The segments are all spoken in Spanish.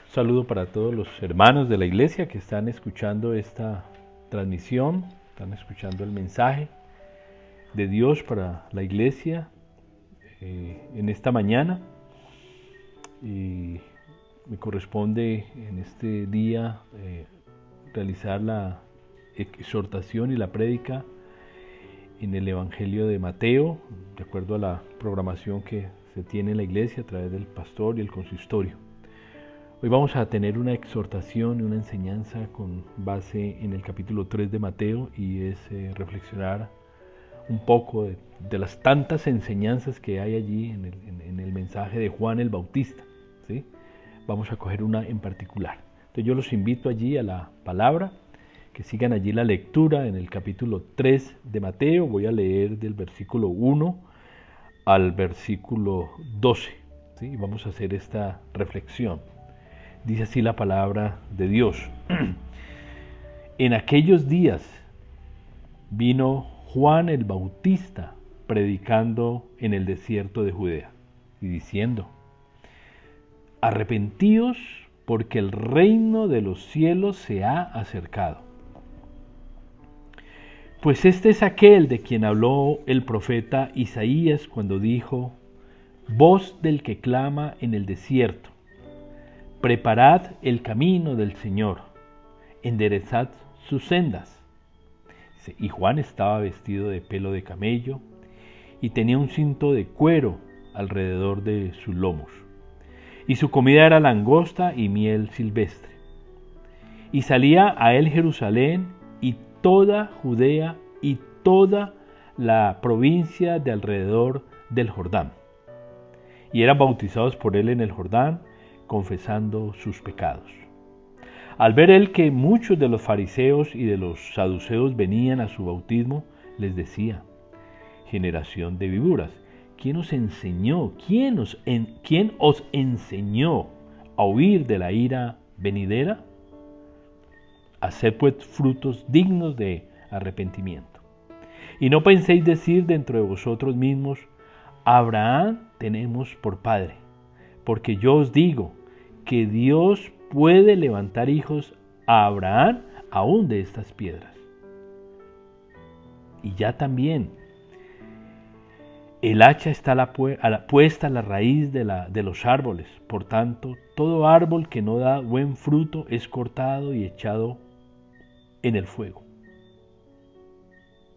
saludo para todos los hermanos de la iglesia que están escuchando esta transmisión, están escuchando el mensaje de Dios para la iglesia en esta mañana. Y me corresponde en este día realizar la exhortación y la prédica en el Evangelio de Mateo, de acuerdo a la programación que se tiene en la iglesia a través del pastor y el consistorio. Hoy vamos a tener una exhortación y una enseñanza con base en el capítulo 3 de Mateo, y es reflexionar un poco de las tantas enseñanzas que hay allí en el mensaje de Juan el Bautista, ¿sí? Vamos a coger una en particular. Entonces yo los invito allí a la palabra, que sigan allí la lectura en el capítulo 3 de Mateo. Voy a leer del versículo 1 al versículo 12, ¿sí? Vamos a hacer esta reflexión. Dice así la palabra de Dios. En aquellos días vino Juan el Bautista predicando en el desierto de Judea y diciendo: arrepentíos, porque el reino de los cielos se ha acercado. Pues este es aquel de quien habló el profeta Isaías cuando dijo: voz del que clama en el desierto, preparad el camino del Señor, enderezad sus sendas. Y Juan estaba vestido de pelo de camello y tenía un cinto de cuero alrededor de sus lomos, y su comida era langosta y miel silvestre. Y salía a él Jerusalén y toda Judea y toda la provincia de alrededor del Jordán, y eran bautizados por él en el Jordán, confesando sus pecados. Al ver él que muchos de los fariseos y de los saduceos venían a su bautismo, les decía: generación de víboras, ¿quién os enseñó a huir de la ira venidera? Haced pues frutos dignos de arrepentimiento. Y no penséis decir dentro de vosotros mismos: Abraham tenemos por padre, porque yo os digo que Dios puede levantar hijos a Abraham aún de estas piedras. Y ya también el hacha está puesta a la raíz de los árboles. Por tanto, todo árbol que no da buen fruto es cortado y echado en el fuego.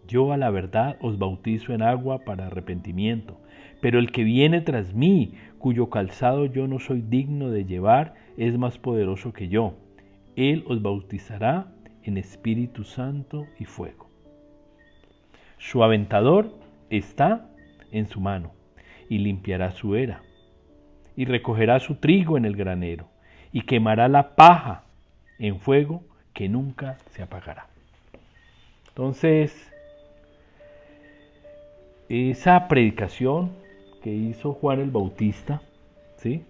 Yo a la verdad os bautizo en agua para arrepentimiento, pero el que viene tras mí, cuyo calzado yo no soy digno de llevar, es más poderoso que yo. Él os bautizará en Espíritu Santo y fuego. Su aventador está en su mano, y limpiará su era, y recogerá su trigo en el granero, y quemará la paja en fuego que nunca se apagará. Entonces, esa predicación que hizo Juan el Bautista, ¿sí?,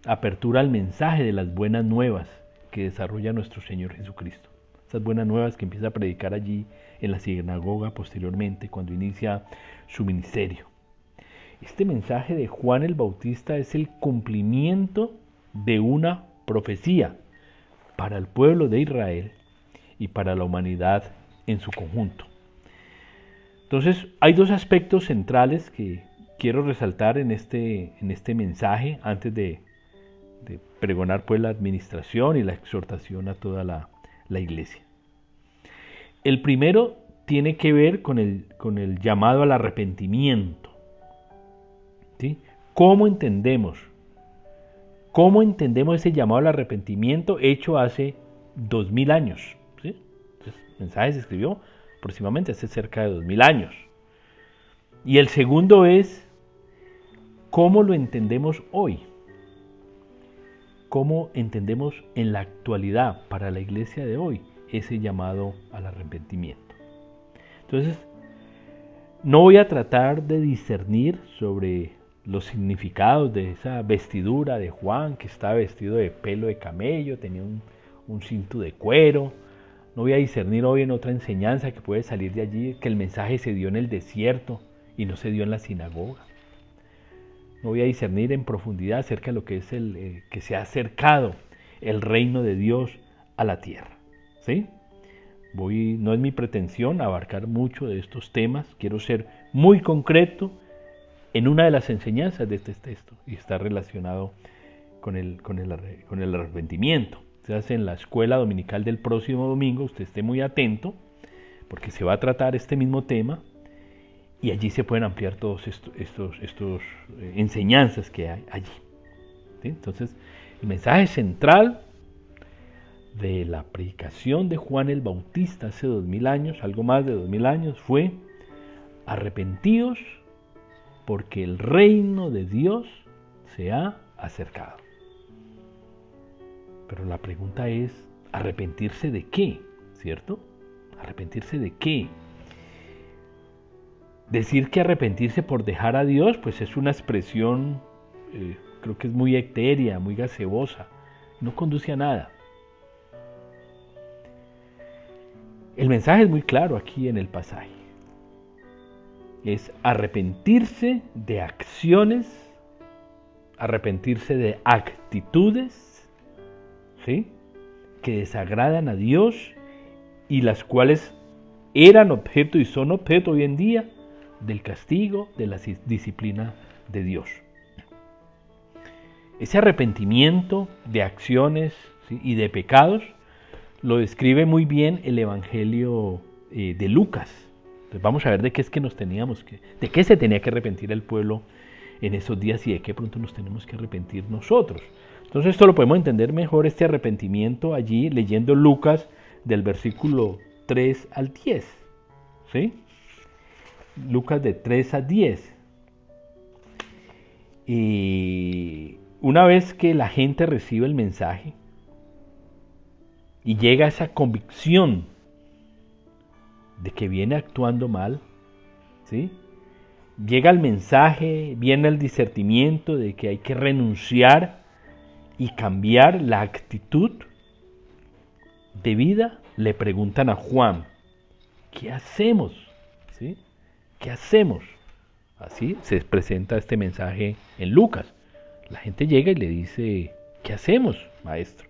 apertura al mensaje de las buenas nuevas que desarrolla nuestro Señor Jesucristo. Esas buenas nuevas que empieza a predicar allí en la sinagoga posteriormente, cuando inicia su ministerio. Este mensaje de Juan el Bautista es el cumplimiento de una profecía para el pueblo de Israel y para la humanidad en su conjunto. Entonces, hay dos aspectos centrales que quiero resaltar en este mensaje antes de pregonar pues la administración y la exhortación a toda la iglesia. El primero tiene que ver con el llamado al arrepentimiento, ¿sí? ¿Cómo entendemos ese llamado al arrepentimiento hecho hace 2000 años? ¿Sí? Entonces, el mensaje se escribió aproximadamente hace cerca de 2000 años. Y el segundo es: ¿cómo lo entendemos hoy? ¿Cómo entendemos en la actualidad para la iglesia de hoy ese llamado al arrepentimiento? Entonces, no voy a tratar de discernir sobre los significados de esa vestidura de Juan, que estaba vestido de pelo de camello, tenía un cinto de cuero. No voy a discernir hoy en otra enseñanza que puede salir de allí, que el mensaje se dio en el desierto y no se dio en la sinagoga. No voy a discernir en profundidad acerca de lo que es el que se ha acercado el reino de Dios a la tierra. ¿Sí? No es mi pretensión abarcar mucho de estos temas, quiero ser muy concreto en una de las enseñanzas de este texto y está relacionado con el arrepentimiento. Se hace en la escuela dominical del próximo domingo, usted esté muy atento porque se va a tratar este mismo tema y allí se pueden ampliar todos estos enseñanzas que hay allí. ¿Sí? Entonces, el mensaje central de la predicación de Juan el Bautista hace 2000 años, algo más de 2000 años, fue: arrepentíos porque el reino de Dios se ha acercado. Pero la pregunta es, ¿arrepentirse de qué? ¿Cierto? ¿Arrepentirse de qué? Decir que arrepentirse por dejar a Dios, pues es una expresión, creo que es muy etérea, muy gaseosa, no conduce a nada. El mensaje es muy claro aquí en el pasaje. Es arrepentirse de acciones, arrepentirse de actitudes, ¿sí?, que desagradan a Dios y las cuales eran objeto y son objeto hoy en día del castigo, de la disciplina de Dios. Ese arrepentimiento de acciones, ¿sí?, y de pecados lo describe muy bien el Evangelio de Lucas. Entonces vamos a ver de qué es que de qué se tenía que arrepentir el pueblo en esos días y de qué pronto nos tenemos que arrepentir nosotros. Entonces esto lo podemos entender mejor, este arrepentimiento, allí leyendo Lucas del versículo 3 al 10. ¿Sí? Lucas de 3 a 10. Y una vez que la gente recibe el mensaje y llega a esa convicción de que viene actuando mal, ¿sí?, llega el mensaje, viene el discernimiento de que hay que renunciar y cambiar la actitud de vida, le preguntan a Juan, ¿qué hacemos? ¿Sí? ¿Qué hacemos? Así se presenta este mensaje en Lucas. La gente llega y le dice, ¿qué hacemos, maestro?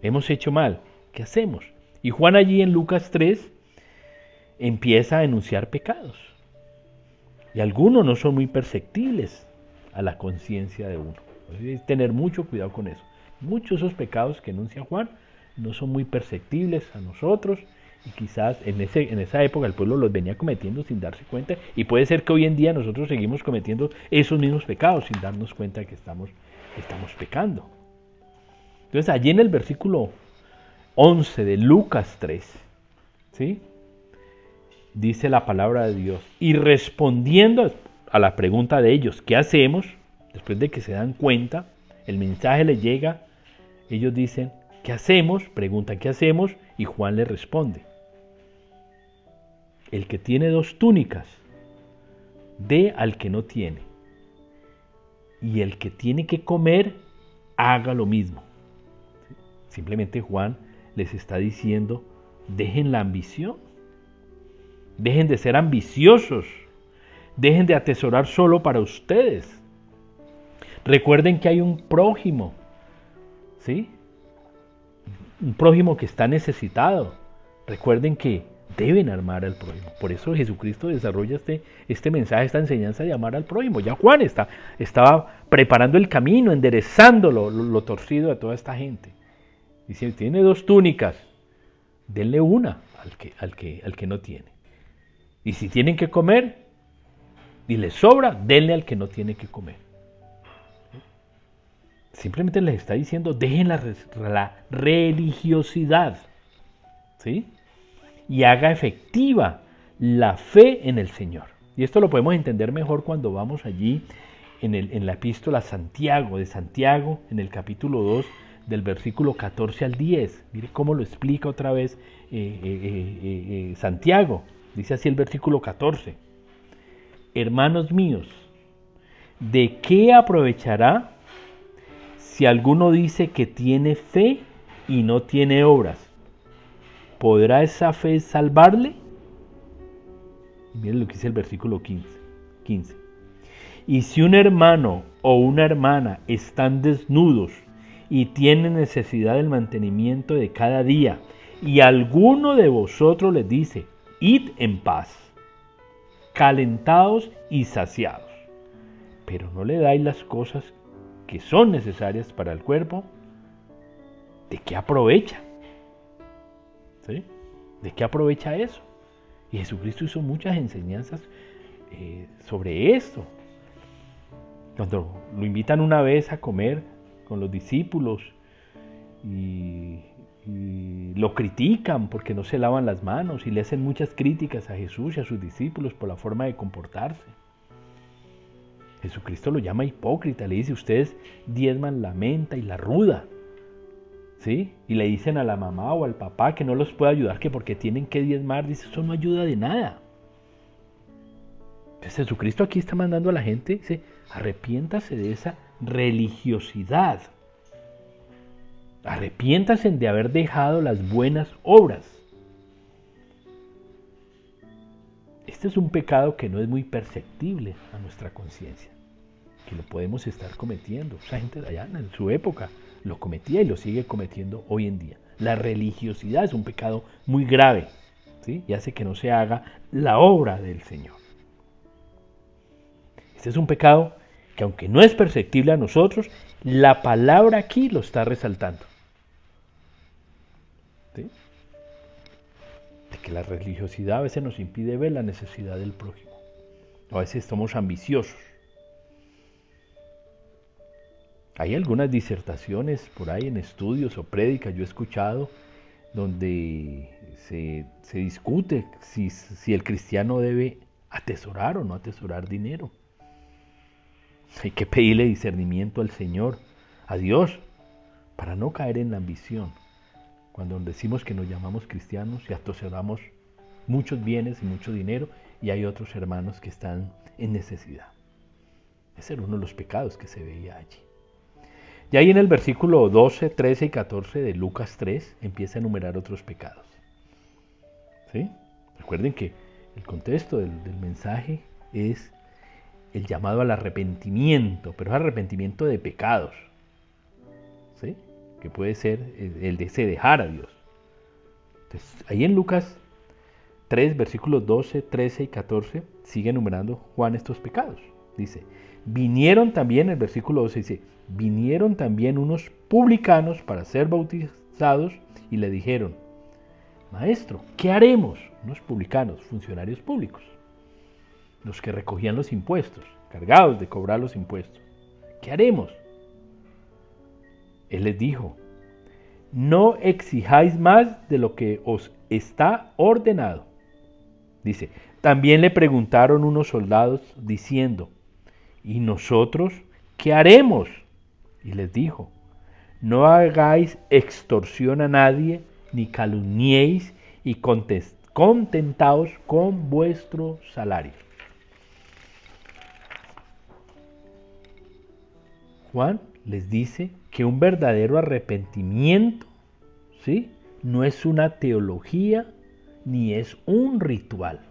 Hemos hecho mal, ¿qué hacemos? Y Juan allí en Lucas 3 empieza a enunciar pecados. Y algunos no son muy perceptibles a la conciencia de uno. Hay que tener mucho cuidado con eso. Muchos de esos pecados que enuncia Juan no son muy perceptibles a nosotros y quizás en esa época el pueblo los venía cometiendo sin darse cuenta y puede ser que hoy en día nosotros seguimos cometiendo esos mismos pecados sin darnos cuenta de que estamos pecando. Entonces allí en el versículo 11 de Lucas 3, ¿sí?, dice la palabra de Dios, y respondiendo a la pregunta de ellos, ¿qué hacemos? Después de que se dan cuenta, el mensaje les llega, ellos dicen, ¿qué hacemos? Preguntan, ¿qué hacemos? Y Juan les responde, el que tiene 2 túnicas, dé al que no tiene, y el que tiene que comer, haga lo mismo. Simplemente Juan les está diciendo, dejen la ambición, dejen de ser ambiciosos, dejen de atesorar solo para ustedes. Recuerden que hay un prójimo, ¿sí?, un prójimo que está necesitado. Recuerden que deben amar al prójimo. Por eso Jesucristo desarrolla este mensaje, esta enseñanza de amar al prójimo. Ya Juan estaba preparando el camino, enderezando lo torcido de toda esta gente. Dice, tiene 2 túnicas, denle una al que no tiene. Y si tienen que comer y les sobra, denle al que no tiene que comer. Simplemente les está diciendo, dejen la religiosidad, ¿sí?, y haga efectiva la fe en el Señor. Y esto lo podemos entender mejor cuando vamos allí en la epístola de Santiago, en el capítulo 2, del versículo 14 al 10. Mire cómo lo explica otra vez Santiago. Dice así el versículo 14. Hermanos míos, ¿de qué aprovechará si alguno dice que tiene fe y no tiene obras? ¿Podrá esa fe salvarle? Miren lo que dice el versículo 15. Y si un hermano o una hermana están desnudos y tienen necesidad del mantenimiento de cada día. Y alguno de vosotros les dice, id en paz, calentados y saciados, pero no le dais las cosas que son necesarias para el cuerpo, ¿de qué aprovecha? ¿Sí? ¿De qué aprovecha eso? Y Jesucristo hizo muchas enseñanzas sobre esto. Cuando lo invitan una vez a comer con los discípulos y lo critican porque no se lavan las manos y le hacen muchas críticas a Jesús y a sus discípulos por la forma de comportarse. Jesucristo lo llama hipócrita, le dice, ustedes diezman la menta y la ruda, ¿sí? Y le dicen a la mamá o al papá que no los puede ayudar, que porque tienen que diezmar, dice, eso no ayuda de nada. Entonces Jesucristo aquí está mandando a la gente, dice, arrepiéntase de esa religiosidad. Arrepiéntase de haber dejado las buenas obras. Este es un pecado que no es muy perceptible a nuestra conciencia, que lo podemos estar cometiendo. Esa gente de allá en su época lo cometía y lo sigue cometiendo hoy en día. La religiosidad es un pecado muy grave, ¿sí? Y hace que no se haga la obra del Señor. Este es un pecado que, aunque no es perceptible a nosotros, la palabra aquí lo está resaltando. ¿Sí? De que la religiosidad a veces nos impide ver la necesidad del prójimo. A veces somos ambiciosos. Hay algunas disertaciones por ahí en estudios o prédicas, yo he escuchado, donde se discute si el cristiano debe atesorar o no atesorar dinero. Hay que pedirle discernimiento al Señor, a Dios, para no caer en la ambición. Cuando decimos que nos llamamos cristianos y atesoramos muchos bienes y mucho dinero, y hay otros hermanos que están en necesidad. Ese era uno de los pecados que se veía allí. Y ahí en el versículo 12, 13 y 14 de Lucas 3 empieza a enumerar otros pecados. ¿Sí? Recuerden que el contexto del mensaje es el llamado al arrepentimiento, pero es arrepentimiento de pecados, ¿sí? Que puede ser el de ese dejar a Dios. Entonces, ahí en Lucas 3, versículos 12, 13 y 14, sigue enumerando Juan estos pecados. Dice, vinieron también, el versículo 12 dice, vinieron también unos publicanos para ser bautizados y le dijeron, Maestro, ¿qué haremos? Unos publicanos, funcionarios públicos, los que recogían los impuestos, cargados de cobrar los impuestos. ¿Qué haremos? Él les dijo, no exijáis más de lo que os está ordenado. Dice, también le preguntaron unos soldados diciendo, ¿y nosotros qué haremos? Y les dijo, no hagáis extorsión a nadie, ni calumniéis, y contentaos con vuestro salario. Juan les dice que un verdadero arrepentimiento, ¿sí?, no es una teología ni es un ritual.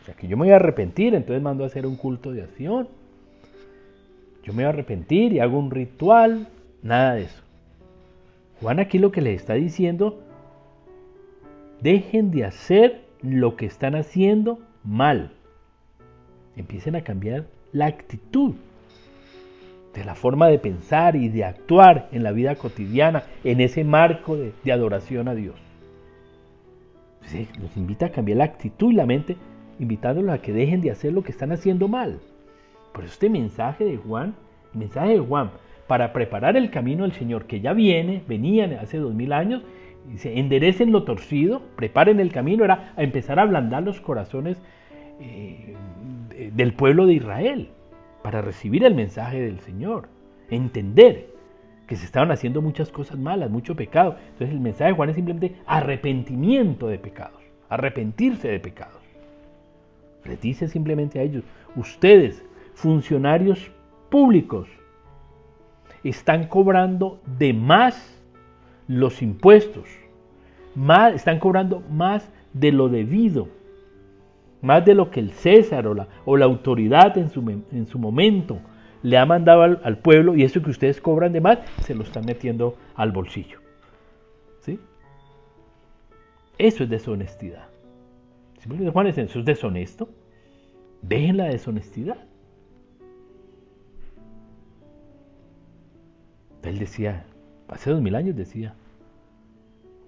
O sea, que yo me voy a arrepentir, entonces mando a hacer un culto de acción. Yo me voy a arrepentir y hago un ritual, nada de eso. Juan aquí lo que les está diciendo, dejen de hacer lo que están haciendo mal. Empiecen a cambiar la actitud de la forma de pensar y de actuar en la vida cotidiana, en ese marco de adoración a Dios. Sí, los invita a cambiar la actitud y la mente, invitándolos a que dejen de hacer lo que están haciendo mal. Por eso este mensaje de Juan, el mensaje de Juan, para preparar el camino del Señor, que ya venían hace 2000 años, dice, enderecen lo torcido, preparen el camino, era a empezar a ablandar los corazones del pueblo de Israel, para recibir el mensaje del Señor, entender que se estaban haciendo muchas cosas malas, mucho pecado. Entonces el mensaje de Juan es simplemente arrepentimiento de pecados, arrepentirse de pecados. Les dice simplemente a ellos, ustedes, funcionarios públicos, están cobrando de más los impuestos, están cobrando más de lo debido, más de lo que el César o la autoridad en su momento le ha mandado al pueblo y eso que ustedes cobran de más, se lo están metiendo al bolsillo. ¿Sí? Eso es deshonestidad. Si me Juan, ¿eso es deshonesto? Dejen la deshonestidad. Él decía, hace 2000 años decía,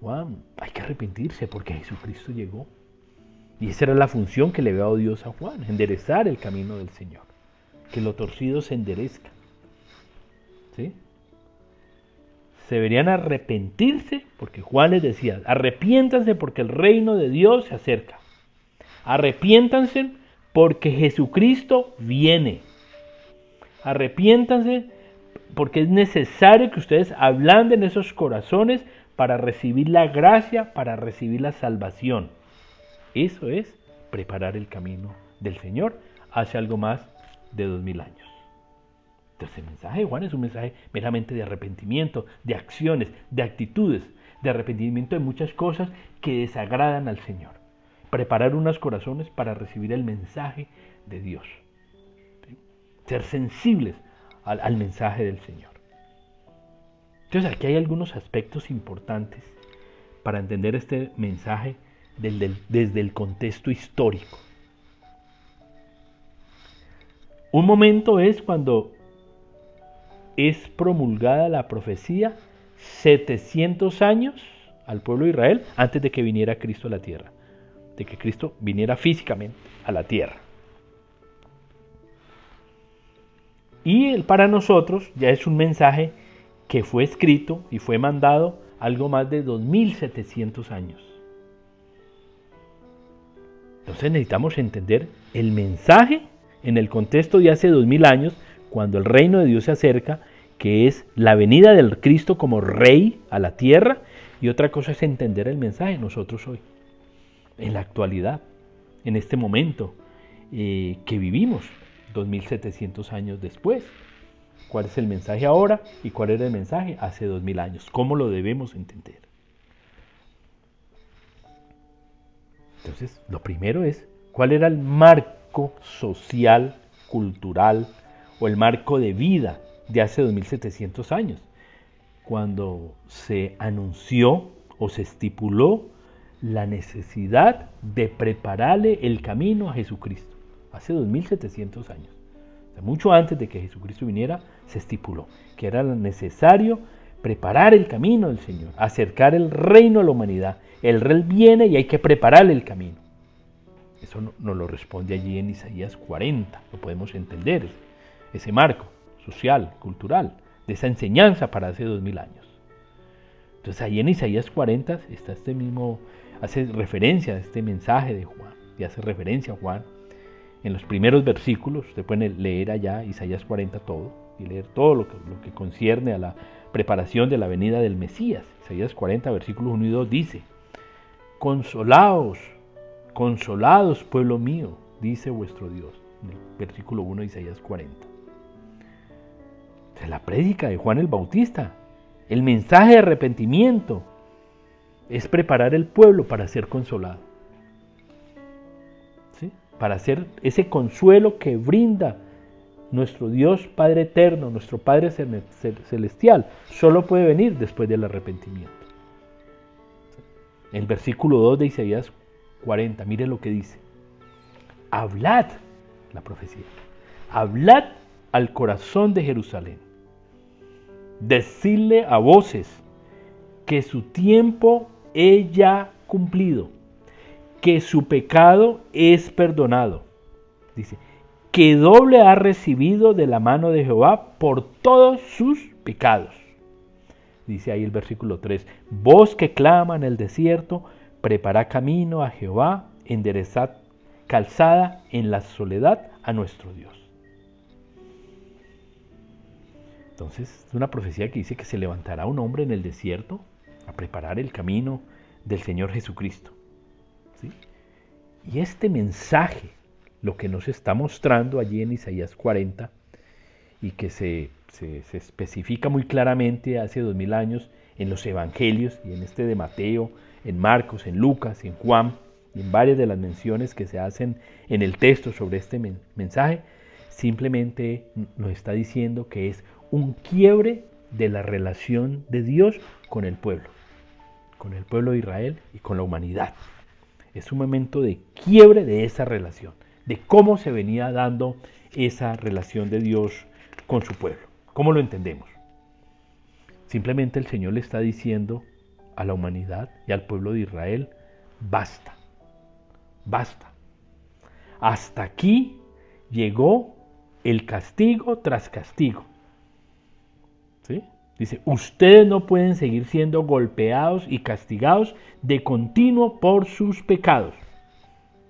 Juan, hay que arrepentirse porque Jesucristo llegó. Y esa era la función que le había dado Dios a Juan, enderezar el camino del Señor. Que lo torcido se enderezca. ¿Sí? Se deberían arrepentirse porque Juan les decía, arrepiéntanse porque el reino de Dios se acerca. Arrepiéntanse porque Jesucristo viene. Arrepiéntanse porque es necesario que ustedes ablanden esos corazones para recibir la gracia, para recibir la salvación. Eso es preparar el camino del Señor hace algo más de 2000 años. Entonces el mensaje de Juan es un mensaje meramente de arrepentimiento, de acciones, de actitudes, de arrepentimiento de muchas cosas que desagradan al Señor. Preparar unos corazones para recibir el mensaje de Dios. ¿Sí? Ser sensibles al mensaje del Señor. Entonces aquí hay algunos aspectos importantes para entender este mensaje desde el contexto histórico. Un momento es cuando es promulgada la profecía 700 años al pueblo de Israel antes de que viniera Cristo a la tierra, de que Cristo viniera físicamente a la tierra. Y para nosotros ya es un mensaje que fue escrito y fue mandado algo más de 2700 años. Entonces necesitamos entender el mensaje en el contexto de hace 2000 años, cuando el reino de Dios se acerca, que es la venida del Cristo como Rey a la tierra, y otra cosa es entender el mensaje nosotros hoy, en la actualidad, en este momento que vivimos, 2700 años después. ¿Cuál es el mensaje ahora y cuál era el mensaje hace 2000 años? ¿Cómo lo debemos entender? Entonces, lo primero es, ¿cuál era el marco social, cultural o el marco de vida de hace 2700 años? Cuando se anunció o se estipuló la necesidad de prepararle el camino a Jesucristo. Hace 2700 años. O sea, mucho antes de que Jesucristo viniera, se estipuló que era necesario preparar el camino del Señor, acercar el reino a la humanidad. El rey viene y hay que prepararle el camino. Eso nos lo responde allí en Isaías 40. Lo podemos entender, ese marco social, cultural, de esa enseñanza para hace 2000 años. Entonces ahí en Isaías 40 está este mismo, hace referencia a este mensaje de Juan, y hace referencia a Juan en los primeros versículos. Usted puede leer allá Isaías 40 todo, y leer todo lo que concierne a la preparación de la venida del Mesías. Isaías 40, versículos 1 y 2 dice: consolaos, consolados pueblo mío, dice vuestro Dios. En el versículo 1 de Isaías 40. La prédica de Juan el Bautista, el mensaje de arrepentimiento, es preparar el pueblo para ser consolado. ¿Sí? Para ser ese consuelo que brinda nuestro Dios Padre eterno, nuestro Padre celestial, solo puede venir después del arrepentimiento. El versículo 2 de Isaías 40, mire lo que dice: hablad, la profecía, hablad al corazón de Jerusalén, decidle a voces que su tiempo es ya cumplido, que su pecado es perdonado. Dice, que doble ha recibido de la mano de Jehová por todos sus pecados. Dice ahí el versículo 3, voz que clama en el desierto, prepara camino a Jehová, enderezad calzada en la soledad a nuestro Dios. Entonces es una profecía que dice que se levantará un hombre en el desierto a preparar el camino del Señor Jesucristo. ¿Sí? Y este mensaje, lo que nos está mostrando allí en Isaías 40, y que se especifica muy claramente hace 2000 años en los evangelios, y en este de Mateo, en Marcos, en Lucas, en Juan, y en varias de las menciones que se hacen en el texto sobre este mensaje, simplemente nos está diciendo que es un quiebre de la relación de Dios con el pueblo de Israel y con la humanidad. Es un momento de quiebre de esa relación, de cómo se venía dando esa relación de Dios con su pueblo. ¿Cómo lo entendemos? Simplemente el Señor le está diciendo a la humanidad y al pueblo de Israel, basta, basta. Hasta aquí llegó el castigo tras castigo. ¿Sí? Dice, ustedes no pueden seguir siendo golpeados y castigados de continuo por sus pecados.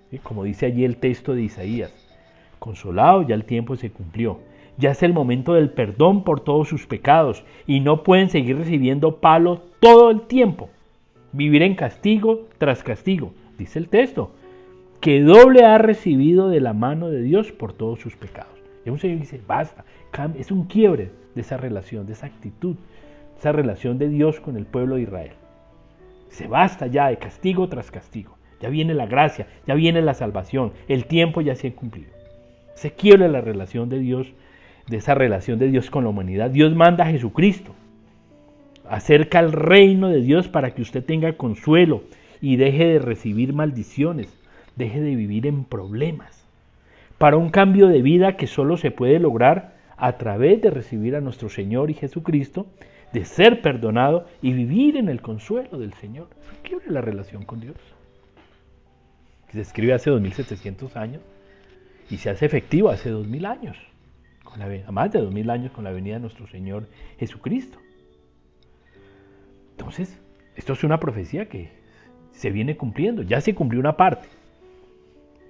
¿Sí? Como dice allí el texto de Isaías, consolado, ya el tiempo se cumplió. Ya es el momento del perdón por todos sus pecados y no pueden seguir recibiendo palos todo el tiempo. Vivir en castigo tras castigo, dice el texto, que doble ha recibido de la mano de Dios por todos sus pecados. Y un Señor dice, basta, es un quiebre de esa relación, de esa actitud, esa relación de Dios con el pueblo de Israel. Se basta ya de castigo tras castigo. Ya viene la gracia, ya viene la salvación, el tiempo ya se ha cumplido. Se quiebra la relación de Dios, de esa relación de Dios con la humanidad. Dios manda a Jesucristo. Acerca el reino de Dios para que usted tenga consuelo y deje de recibir maldiciones, deje de vivir en problemas. Para un cambio de vida que solo se puede lograr a través de recibir a nuestro Señor y Jesucristo, de ser perdonado y vivir en el consuelo del Señor. Quiebre la relación con Dios. Que se escribe hace 2700 años y se hace efectivo hace 2000 años, más de 2000 años con la venida de nuestro Señor Jesucristo. Entonces, esto es una profecía que se viene cumpliendo, ya se cumplió una parte.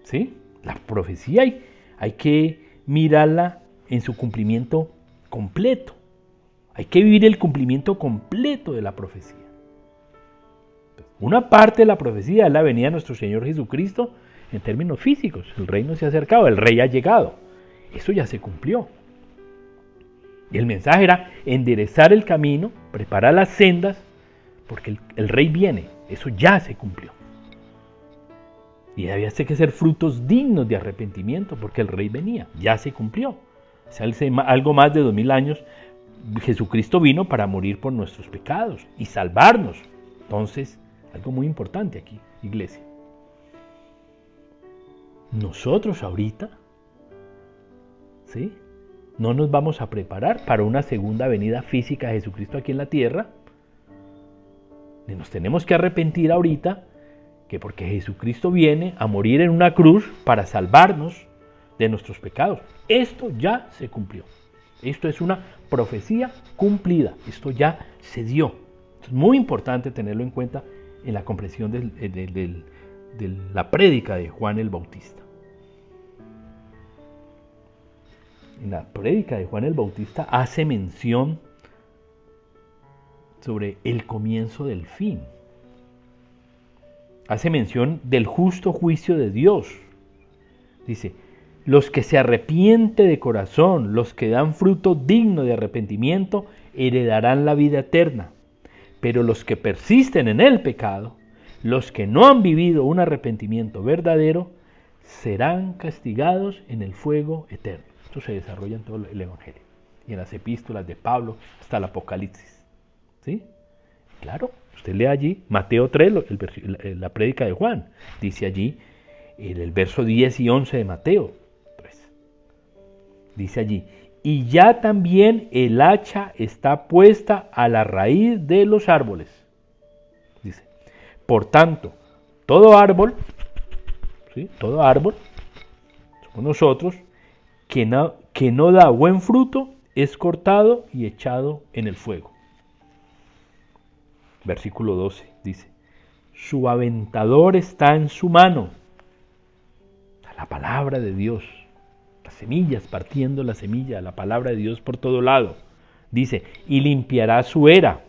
¿Sí? La profecía hay que mirarla en su cumplimiento completo. Hay que vivir el cumplimiento completo de la profecía. Una parte de la profecía es la venida de nuestro Señor Jesucristo en términos físicos. El reino se ha acercado, el rey ha llegado. Eso ya se cumplió. Y el mensaje era enderezar el camino, preparar las sendas, porque el rey viene. Eso ya se cumplió. Y había que ser frutos dignos de arrepentimiento, porque el rey venía. Ya se cumplió. Hace algo más de 2000 años, Jesucristo vino para morir por nuestros pecados y salvarnos. Entonces, algo muy importante aquí, iglesia. Nosotros ahorita, ¿sí?, no nos vamos a preparar para una segunda venida física de Jesucristo aquí en la tierra. Ni nos tenemos que arrepentir ahorita, que porque Jesucristo viene a morir en una cruz para salvarnos de nuestros pecados. Esto ya se cumplió. Esto es una profecía cumplida. Esto ya se dio. Es muy importante tenerlo en cuenta en la comprensión de la prédica de Juan el Bautista. En la prédica de Juan el Bautista hace mención sobre el comienzo del fin. Hace mención del justo juicio de Dios. Dice, los que se arrepienten de corazón, los que dan fruto digno de arrepentimiento, heredarán la vida eterna. Pero los que persisten en el pecado, los que no han vivido un arrepentimiento verdadero, serán castigados en el fuego eterno. Esto se desarrolla en todo el Evangelio y en las epístolas de Pablo hasta el Apocalipsis. ¿Sí? Claro, usted lee allí Mateo 3, la prédica de Juan. Dice allí, en el verso 10 y 11 de Mateo 3. Dice allí, y ya también el hacha está puesta a la raíz de los árboles. Dice, por tanto, todo árbol, ¿sí?, todo árbol, somos nosotros, que no da buen fruto, es cortado y echado en el fuego. Versículo 12 dice, su aventador está en su mano. La palabra de Dios, las semillas, partiendo la semilla, la palabra de Dios por todo lado. Dice, y limpiará su era.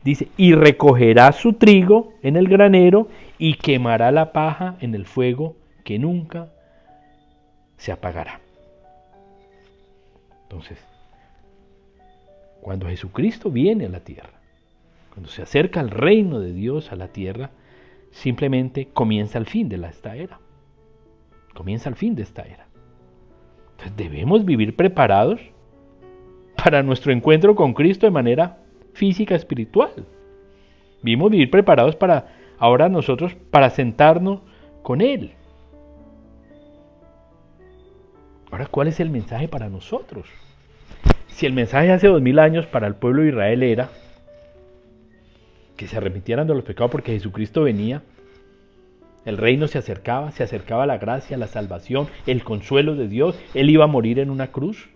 Dice, y recogerá su trigo en el granero y quemará la paja en el fuego que nunca se apagará. Entonces, cuando Jesucristo viene a la tierra, cuando se acerca al reino de Dios a la tierra, simplemente comienza el fin de esta era. Comienza el fin de esta era. Entonces debemos vivir preparados para nuestro encuentro con Cristo de manera física, espiritual. Debemos vivir preparados para ahora nosotros, para sentarnos con Él. Ahora, ¿cuál es el mensaje para nosotros? Si el mensaje hace 2000 años para el pueblo de Israel era que se arrepintieran de los pecados porque Jesucristo venía, el reino se acercaba la gracia, la salvación, el consuelo de Dios, Él iba a morir en una cruz,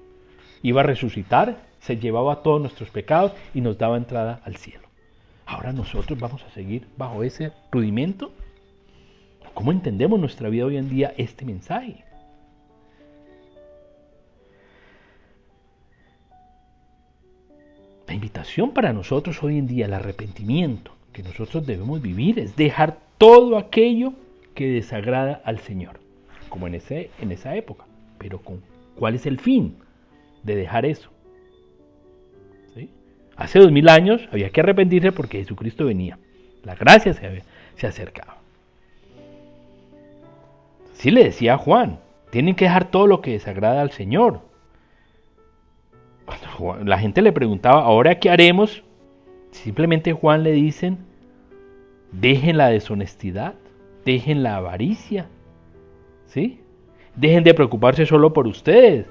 iba a resucitar, se llevaba todos nuestros pecados y nos daba entrada al cielo. Ahora nosotros vamos a seguir bajo ese rudimento. ¿Cómo entendemos nuestra vida hoy en día este mensaje? La invitación para nosotros hoy en día, el arrepentimiento que nosotros debemos vivir, es dejar todo aquello que desagrada al Señor, como en esa época. Pero ¿cuál es el fin de dejar eso? ¿Sí? Hace 2000 años había que arrepentirse porque Jesucristo venía. La gracia se acercaba. Sí le decía a Juan, tienen que dejar todo lo que desagrada al Señor. La gente le preguntaba, ¿ahora qué haremos? Simplemente Juan le dicen, dejen la deshonestidad, dejen la avaricia, ¿sí? Dejen de preocuparse solo por ustedes,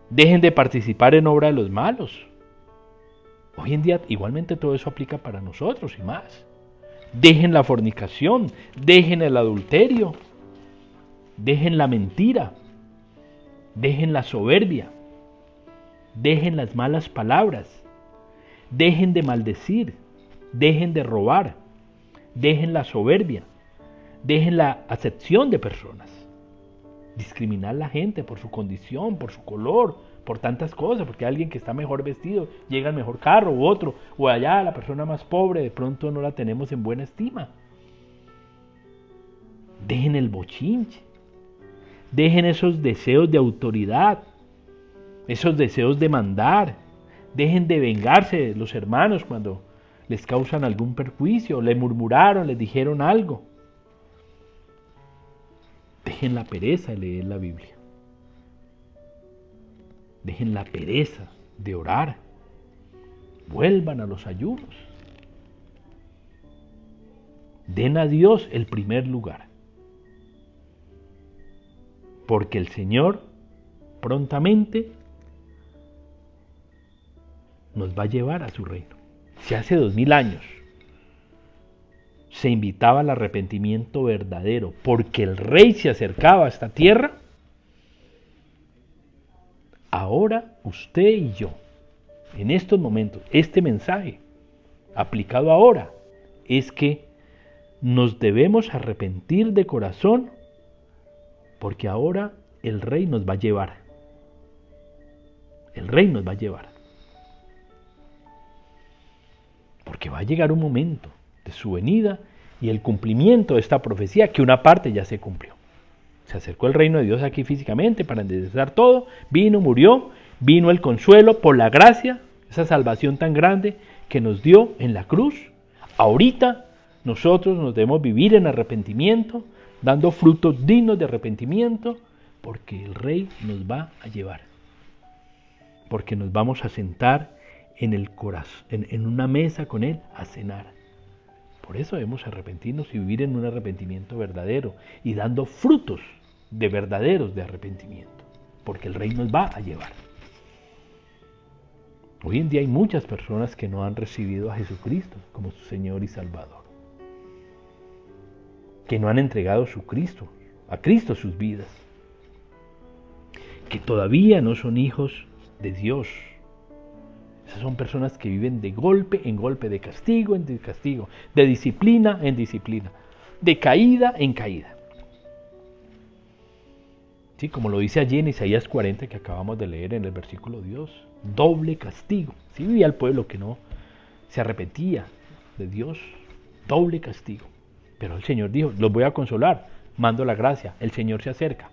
dejen de participar en obra de los malos. Hoy en día igualmente todo eso aplica para nosotros y más. Dejen la fornicación, dejen el adulterio, dejen la mentira, dejen la soberbia, dejen las malas palabras, dejen de maldecir, dejen de robar, dejen la soberbia, dejen la acepción de personas, discriminar a la gente por su condición, por su color, por tantas cosas, porque alguien que está mejor vestido llega al mejor carro u otro, o allá la persona más pobre de pronto no la tenemos en buena estima. Dejen el bochinche, dejen esos deseos de autoridad, esos deseos de mandar, dejen de vengarse de los hermanos cuando les causan algún perjuicio, le murmuraron, les dijeron algo. Dejen la pereza de leer la Biblia. Dejen la pereza de orar. Vuelvan a los ayunos. Den a Dios el primer lugar. Porque el Señor prontamente nos va a llevar a su reino. Si hace 2000 años se invitaba al arrepentimiento verdadero porque el rey se acercaba a esta tierra, ahora usted y yo, en estos momentos, este mensaje aplicado ahora es que nos debemos arrepentir de corazón porque ahora el rey nos va a llevar. El rey nos va a llevar. Porque va a llegar un momento de su venida y el cumplimiento de esta profecía, que una parte ya se cumplió. Se acercó el reino de Dios aquí físicamente para enderezar todo, vino, murió, vino el consuelo por la gracia, esa salvación tan grande que nos dio en la cruz. Ahorita nosotros nos debemos vivir en arrepentimiento, dando frutos dignos de arrepentimiento, porque el rey nos va a llevar. Porque nos vamos a sentar en el corazón, en una mesa con Él a cenar. Por eso debemos arrepentirnos y vivir en un arrepentimiento verdadero y dando frutos de verdaderos de arrepentimiento, porque el Rey nos va a llevar. Hoy en día hay muchas personas que no han recibido a Jesucristo como su Señor y Salvador, que no han entregado a Cristo sus vidas, que todavía no son hijos de Dios. Esas son personas que viven de golpe en golpe, de castigo en castigo, de disciplina en disciplina, de caída en caída. Sí, como lo dice allí en Isaías 40 que acabamos de leer en el versículo Dios, doble castigo. Sí vivía el pueblo que no se arrepentía de Dios, doble castigo. Pero el Señor dijo, los voy a consolar, mando la gracia, el Señor se acerca.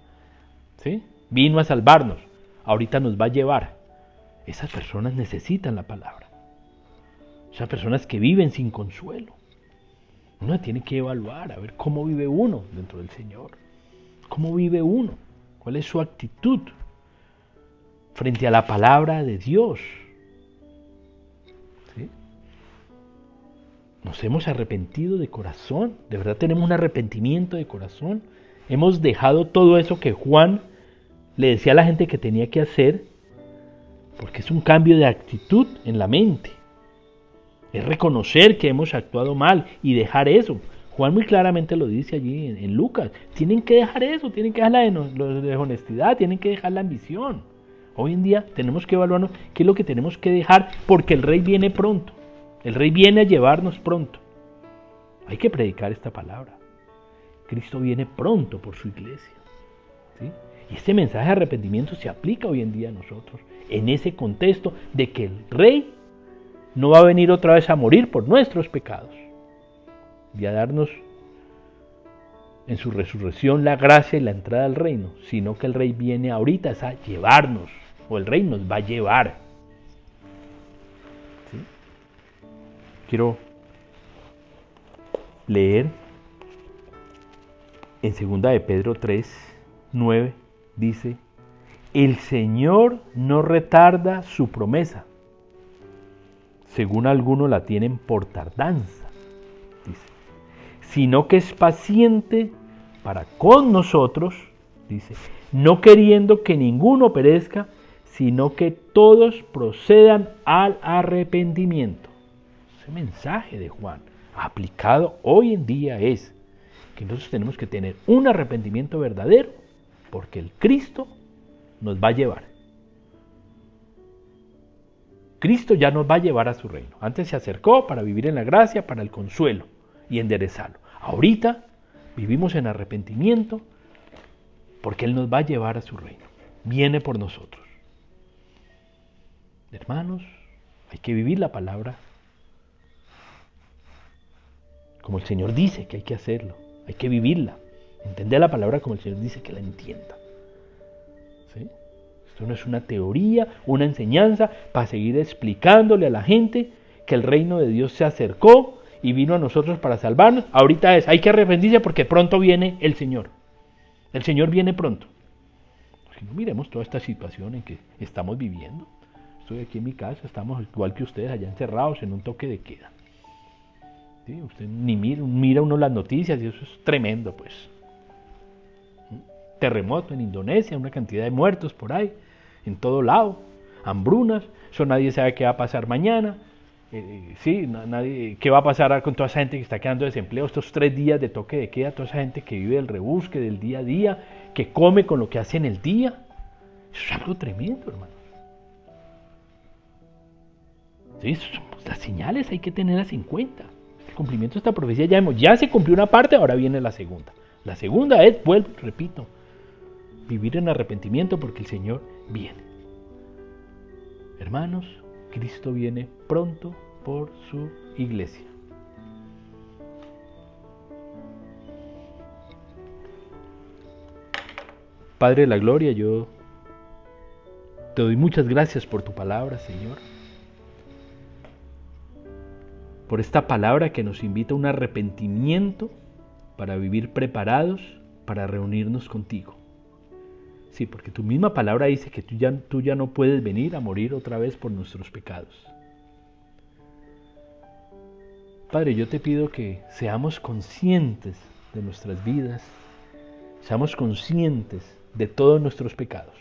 ¿Sí? Vino a salvarnos, ahorita nos va a llevar. Esas personas necesitan la palabra. Esas personas que viven sin consuelo. Uno tiene que evaluar, a ver cómo vive uno dentro del Señor. ¿Cómo vive uno? ¿Cuál es su actitud? frente a la palabra de Dios. ¿Sí? Nos hemos arrepentido de corazón, de verdad tenemos un arrepentimiento de corazón. Hemos dejado todo eso que Juan le decía a la gente que tenía que hacer, porque es un cambio de actitud en la mente. Es reconocer que hemos actuado mal y dejar eso. Juan muy claramente lo dice allí en Lucas. Tienen que dejar eso, tienen que dejar la deshonestidad, tienen que dejar la ambición. Hoy en día tenemos que evaluarnos qué es lo que tenemos que dejar, porque el Rey viene pronto. El Rey viene a llevarnos pronto. Hay que predicar esta palabra. Cristo viene pronto por su iglesia. ¿Sí? Y este mensaje de arrepentimiento se aplica hoy en día a nosotros, en ese contexto de que el Rey no va a venir otra vez a morir por nuestros pecados y a darnos en su resurrección la gracia y la entrada al reino, sino que el Rey viene ahorita a llevarnos, o el Rey nos va a llevar. ¿Sí? Quiero leer en 2 de Pedro 3:9, dice: el Señor no retarda su promesa, según algunos la tienen por tardanza, dice, sino que es paciente para con nosotros, dice, no queriendo que ninguno perezca, sino que todos procedan al arrepentimiento. Ese mensaje de Juan aplicado hoy en día es que nosotros tenemos que tener un arrepentimiento verdadero, porque el Cristo nos va a llevar. Cristo ya nos va a llevar a su reino. Antes se acercó para vivir en la gracia, para el consuelo y enderezarlo. Ahorita vivimos en arrepentimiento porque Él nos va a llevar a su reino. Viene por nosotros. Hermanos, hay que vivir la palabra como el Señor dice que hay que hacerlo. Hay que vivirla. Entender la palabra como el Señor dice que la entienda. ¿Sí? Esto no es una teoría, una enseñanza para seguir explicándole a la gente que el reino de Dios se acercó y vino a nosotros para salvarnos. Ahorita hay que arrepentirse porque pronto viene el Señor. El Señor viene pronto. Si no, miremos toda esta situación en que estamos viviendo. Estoy aquí en mi casa, estamos igual que ustedes allá encerrados en un toque de queda. ¿Sí? Usted ni mira uno las noticias y eso es tremendo, pues. Terremoto en Indonesia, una cantidad de muertos por ahí, en todo lado, hambrunas, eso nadie sabe qué va a pasar mañana, nadie, qué va a pasar con toda esa gente que está quedando desempleo, estos 3 días de toque de queda, toda esa gente que vive del rebusque, del día a día, que come con lo que hace en el día, eso es algo tremendo, hermanos. ¿Sí? Las señales hay que tenerlas en cuenta. El cumplimiento de esta profecía ya se cumplió una parte, ahora viene la segunda. La segunda es, repito, vivir en arrepentimiento porque el Señor viene. Hermanos, Cristo viene pronto por su iglesia. Padre de la gloria, yo te doy muchas gracias por tu palabra, Señor. Por esta palabra que nos invita a un arrepentimiento para vivir preparados para reunirnos contigo. Sí, porque tu misma palabra dice que tú ya no puedes venir a morir otra vez por nuestros pecados. Padre, yo te pido que seamos conscientes de nuestras vidas, seamos conscientes de todos nuestros pecados.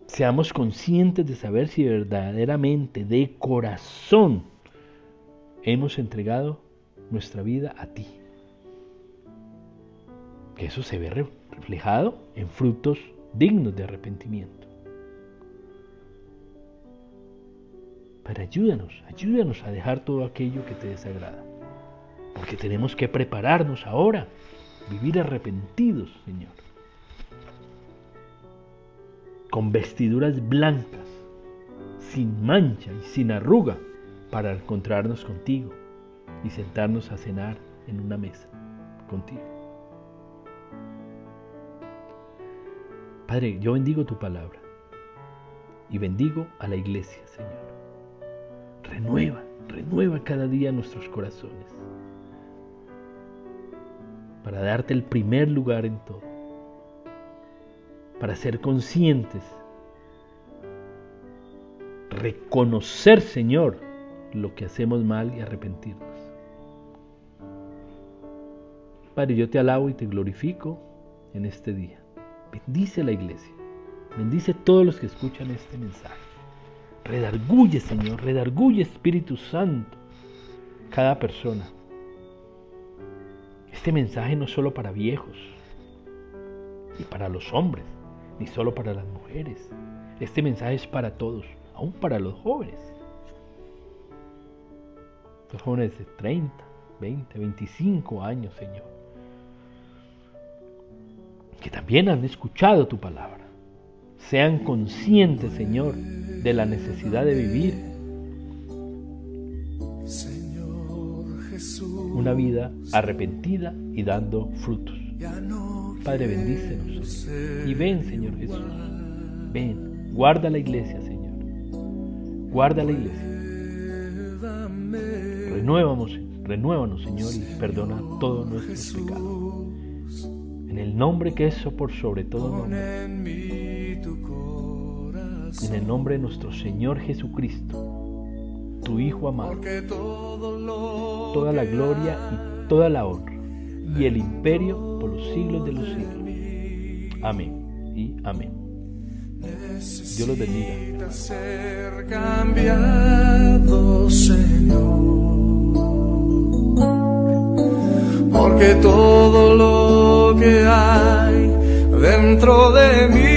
Seamos conscientes de saber si verdaderamente, de corazón, hemos entregado nuestra vida a ti. Que eso se ve reflejado en frutos dignos de arrepentimiento. Pero ayúdanos a dejar todo aquello que te desagrada. Porque tenemos que prepararnos ahora, vivir arrepentidos, Señor. Con vestiduras blancas, sin mancha y sin arruga, para encontrarnos contigo y sentarnos a cenar en una mesa contigo. Padre, yo bendigo tu palabra y bendigo a la iglesia, Señor. Renueva cada día nuestros corazones para darte el primer lugar en todo. para ser conscientes, reconocer, Señor, lo que hacemos mal y arrepentirnos. Padre, yo te alabo y te glorifico en este día. Bendice la iglesia, bendice todos los que escuchan este mensaje. Redarguye, Señor, redarguye, Espíritu Santo, cada persona. Este mensaje no es solo para viejos, ni para los hombres, ni solo para las mujeres. Este mensaje es para todos, aún para los jóvenes. Los jóvenes de 30, 20, 25 años, Señor, que también han escuchado tu palabra. Sean conscientes, Señor, de la necesidad de vivir una vida arrepentida y dando frutos. Padre, bendícenos, Señor. Y ven, Señor Jesús, ven, guarda la iglesia, Señor. Guarda la iglesia. Renuévanos, Señor, y perdona todos nuestros pecados. En el nombre que es por sobre todo nombre. En el nombre de nuestro Señor Jesucristo, tu Hijo amado, toda la gloria y toda la honra y el imperio por los siglos de los siglos. Amén y amén. Dios los bendiga. Ser cambiado, Señor, porque todo lo que hay dentro de mí